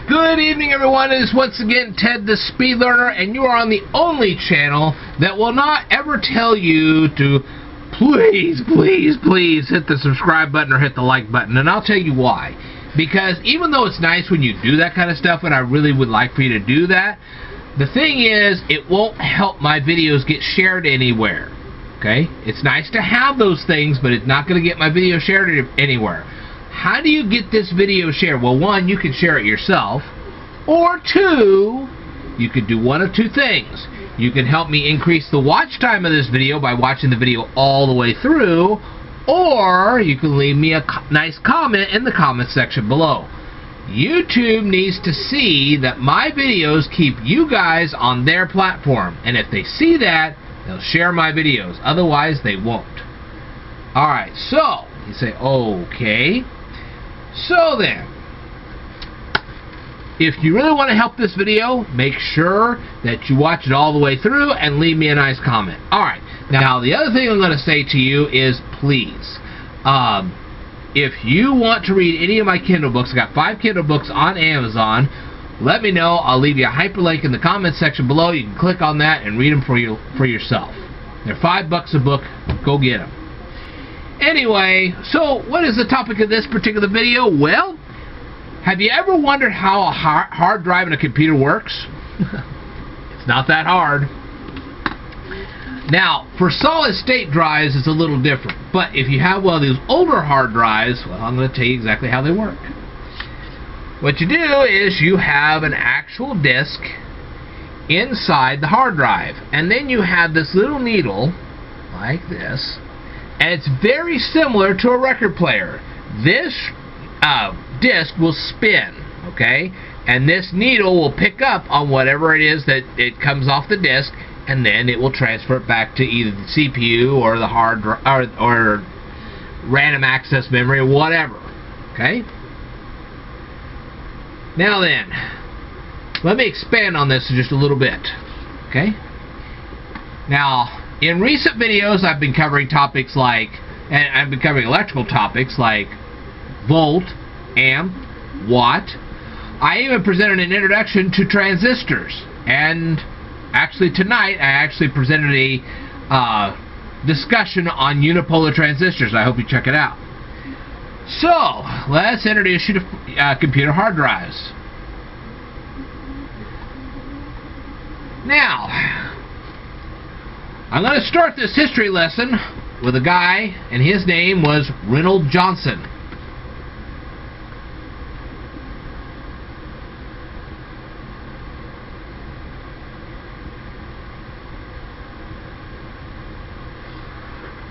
Good evening, everyone. It is once again Ted the Speed Learner, and you are on the only channel that will not ever tell you to please hit the subscribe button or hit the like button. And I'll tell you why. Because even though it's nice when you do that kind of stuff, and I really would like for you to do that, the thing is, it won't help my videos get shared anywhere. Okay? It's nice to have those things, but it's not going to get my video shared anywhere. How do you get this video shared? Well, one, you can share it yourself, or two, you could do one of two things. You can help me increase the watch time of this video by watching the video all the way through, or you can leave me a nice comment in the comment section below. YouTube needs to see that my videos keep you guys on their platform, and if they see that, they'll share my videos. Otherwise, they won't. Alright, so, you say, okay. So then, if you really want to help this video, make sure that you watch it all the way through and leave me a nice comment. Alright, now the other thing I'm going to say to you is please, if you want to read any of my Kindle books, I got 5 Kindle books on Amazon, let me know. I'll leave you a hyperlink in the comment section below. You can click on that and read them for yourself. They're $5 a book. Go get them. Anyway, so what is the topic of this particular video? Well, have you ever wondered how a hard drive in a computer works? It's not that hard. Now, for solid state drives, it's a little different. But if you have one of these older hard drives, well, I'm going to tell you exactly how they work. What you do is you have an actual disk inside the hard drive. And then you have this little needle, like this. And it's very similar to a record player. This disc will spin, okay? And this needle will pick up on whatever it is that it comes off the disc, and then it will transfer it back to either the CPU or the hard drive or random access memory or whatever, okay? Now then, let me expand on this just a little bit, okay? Now, in recent videos, I've been covering topics like, and I've been covering electrical topics like volt, amp, watt. I even presented an introduction to transistors, and actually tonight I actually presented a discussion on unipolar transistors. I hope you check it out. So, let's introduce you to computer hard drives. Now, I'm going to start this history lesson with a guy, and his name was Reynold Johnson.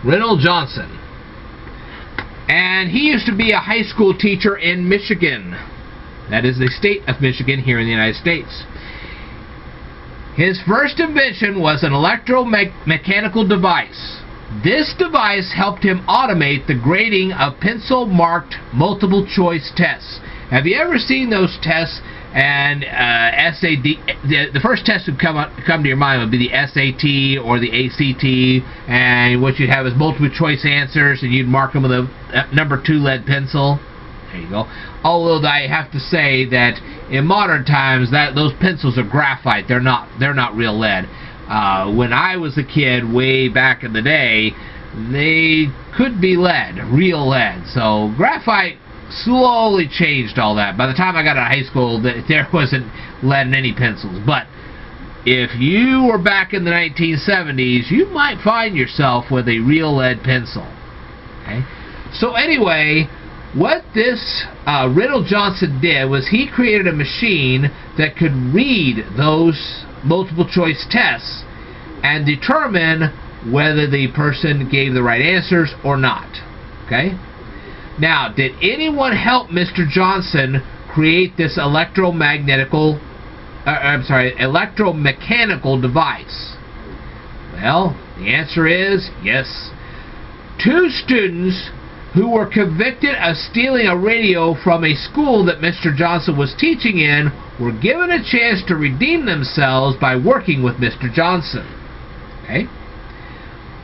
Reynold Johnson. And he used to be a high school teacher in Michigan. That is the state of Michigan here in the United States. His first invention was an electromechanical device. This device helped him automate the grading of pencil-marked multiple-choice tests. Have you ever seen those tests? And SAT, the first test would come to your mind would be the SAT or the ACT, and what you'd have is multiple-choice answers, and you'd mark them with a number 2 lead pencil. There you go. Although I have to say that in modern times, those pencils are graphite. They're not real lead. When I was a kid, way back in the day, they could be lead, real lead. So graphite slowly changed all that. By the time I got out of high school, there wasn't lead in any pencils. But if you were back in the 1970s, you might find yourself with a real lead pencil. Okay. So anyway, what this Reynold Johnson did was he created a machine that could read those multiple choice tests and determine whether the person gave the right answers or not. Okay? Now, did anyone help Mr. Johnson create this electromechanical device? Well, the answer is yes. 2 students who were convicted of stealing a radio from a school that Mr. Johnson was teaching in were given a chance to redeem themselves by working with Mr. Johnson. Okay?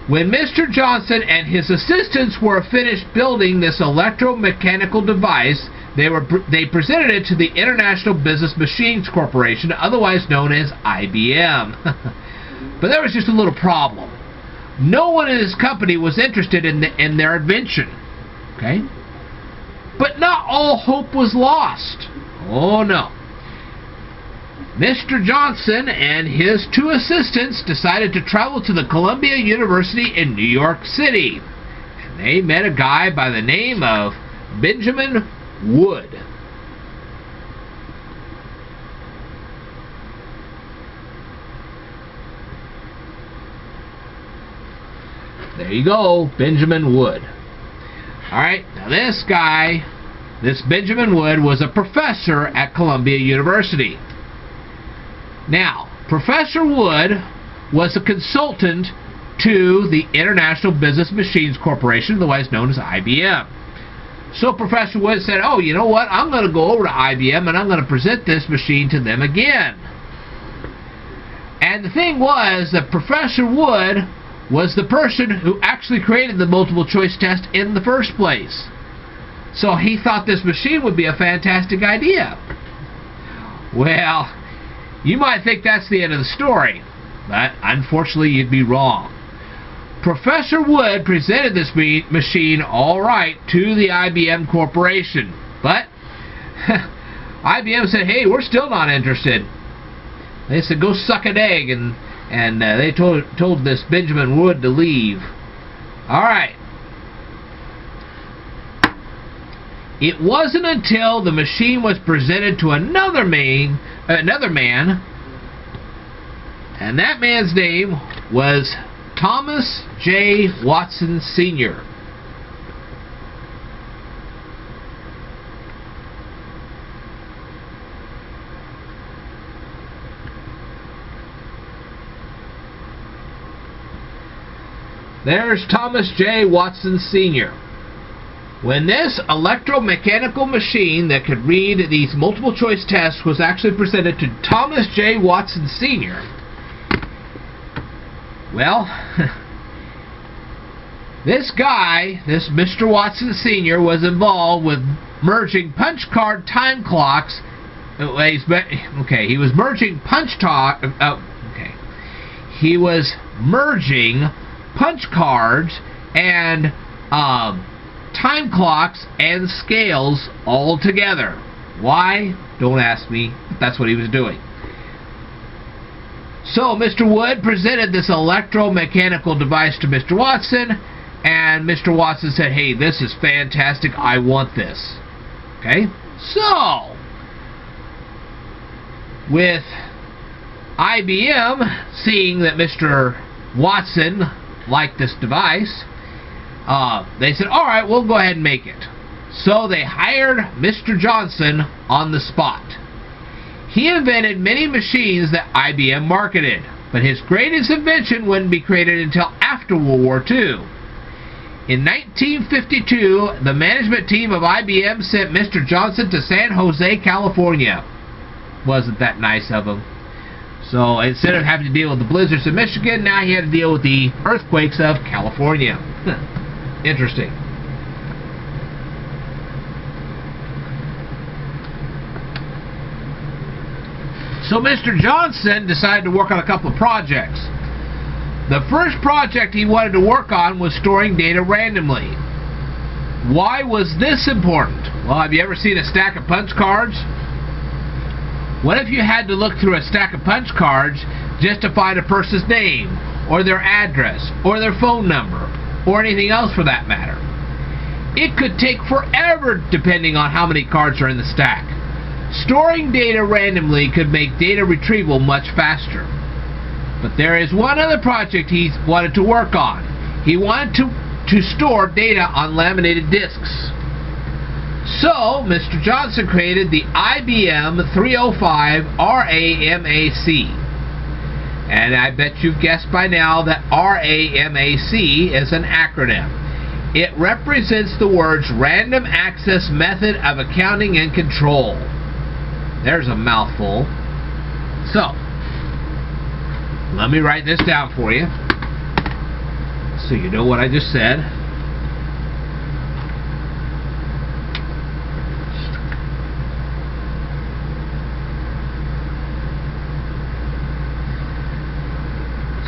When Mr. Johnson and his assistants were finished building this electromechanical device, they presented it to the International Business Machines Corporation, otherwise known as IBM. But there was just a little problem. No one in his company was interested in their invention. Okay? But not all hope was lost. Oh no. Mr. Johnson and his two assistants decided to travel to the Columbia University in New York City. And they met a guy by the name of Benjamin Wood. There you go, Benjamin Wood. Alright, now this guy, this Benjamin Wood, was a professor at Columbia University. Now, Professor Wood was a consultant to the International Business Machines Corporation, otherwise known as IBM. So Professor Wood said, oh, you know what, I'm going to go over to IBM and I'm going to present this machine to them again. And the thing was that Professor Wood was the person who actually created the multiple choice test in the first place. So he thought this machine would be a fantastic idea. Well, you might think that's the end of the story, but unfortunately you'd be wrong. Professor Wood presented this machine all right to the IBM Corporation, but IBM said, hey, we're still not interested. They said, go suck an egg, and they told this Benjamin Wood to leave. All right. It wasn't until the machine was presented to another man, and that man's name was Thomas J. Watson Sr. There's Thomas J. Watson Sr. When this electromechanical machine that could read these multiple choice tests was actually presented to Thomas J. Watson Sr., well, this guy, this Mr. Watson Sr., was involved with merging punch card time clocks. Okay, he was merging he was merging punch cards and time clocks and scales all together. Why? Don't ask me. That's what he was doing. So Mr. Wood presented this electromechanical device to Mr. Watson, and Mr. Watson said, hey, this is fantastic, I want this. Okay? So, with IBM seeing that Mr. Watson liked this device, they said, alright, we'll go ahead and make it. So they hired Mr. Johnson on the spot. He invented many machines that IBM marketed, but his greatest invention wouldn't be created until after World War II. In 1952, the management team of IBM sent Mr. Johnson to San Jose, California. Wasn't that nice of him? So instead of having to deal with the blizzards of Michigan, now he had to deal with the earthquakes of California. Interesting. So Mr. Johnson decided to work on a couple of projects. The first project he wanted to work on was storing data randomly. Why was this important? Well, have you ever seen a stack of punch cards? What if you had to look through a stack of punch cards just to find a person's name, or their address, or their phone number, or anything else for that matter? It could take forever depending on how many cards are in the stack. Storing data randomly could make data retrieval much faster. But there is one other project he wanted to work on. He wanted to store data on laminated discs. So, Mr. Johnson created the IBM 305 RAMAC. And I bet you've guessed by now that RAMAC is an acronym. It represents the words Random Access Method of Accounting and Control. There's a mouthful. So, let me write this down for you. so you know what I just said.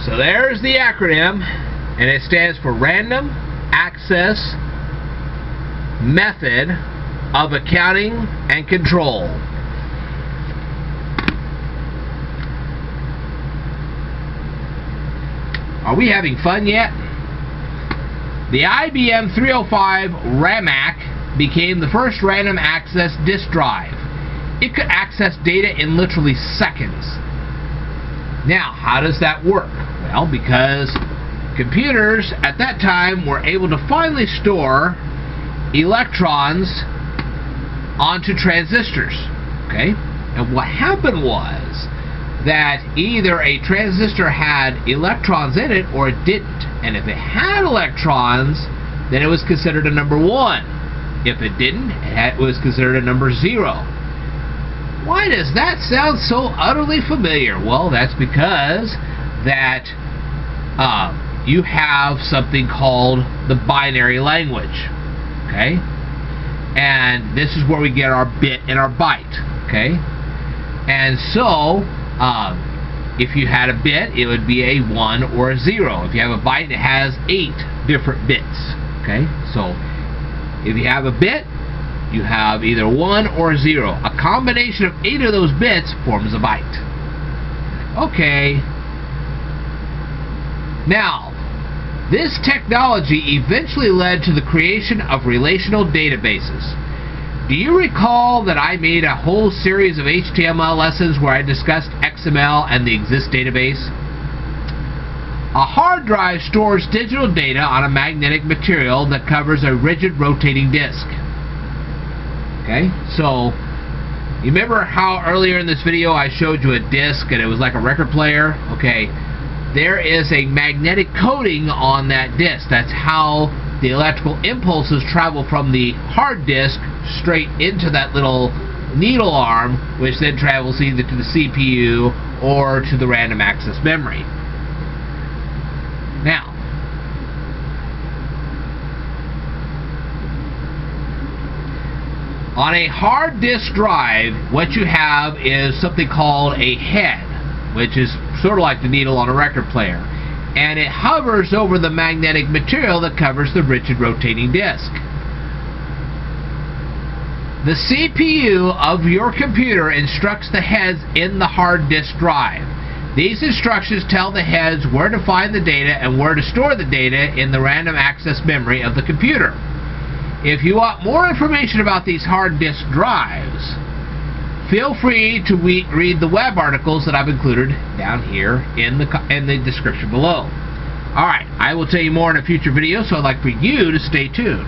So there's the acronym, and it stands for Random Access Method of Accounting and Control. Are we having fun yet? The IBM 305 RAMAC became the first random access disk drive. It could access data in literally seconds. Now, how does that work? Well, because computers at that time were able to finally store electrons onto transistors. Okay? And what happened was that either a transistor had electrons in it or it didn't. And if it had electrons, then it was considered a number 1. If it didn't, it was considered a number 0. Why does that sound so utterly familiar? Well, that's because that you have something called the binary language. Okay? And this is where we get our bit and our byte. Okay? And so if you had a bit, it would be a 1 or a 0. If you have a byte, it has 8 different bits. Okay? So if you have a bit, you have either 1 or 0. A combination of 8 of those bits forms a byte. Okay. Now, this technology eventually led to the creation of relational databases. Do you recall that I made a whole series of HTML lessons where I discussed XML and the EXIST database? A hard drive stores digital data on a magnetic material that covers a rigid rotating disk. Okay, so you remember how earlier in this video I showed you a disk and it was like a record player? Okay, there is a magnetic coating on that disk. That's how the electrical impulses travel from the hard disk straight into that little needle arm, which then travels either to the CPU or to the random access memory. Now, on a hard disk drive, what you have is something called a head, which is sort of like the needle on a record player. And it hovers over the magnetic material that covers the rigid rotating disk. The CPU of your computer instructs the heads in the hard disk drive. These instructions tell the heads where to find the data and where to store the data in the random access memory of the computer. If you want more information about these hard disk drives, feel free to read the web articles that I've included down here in the description below. Alright, I will tell you more in a future video, so I'd like for you to stay tuned.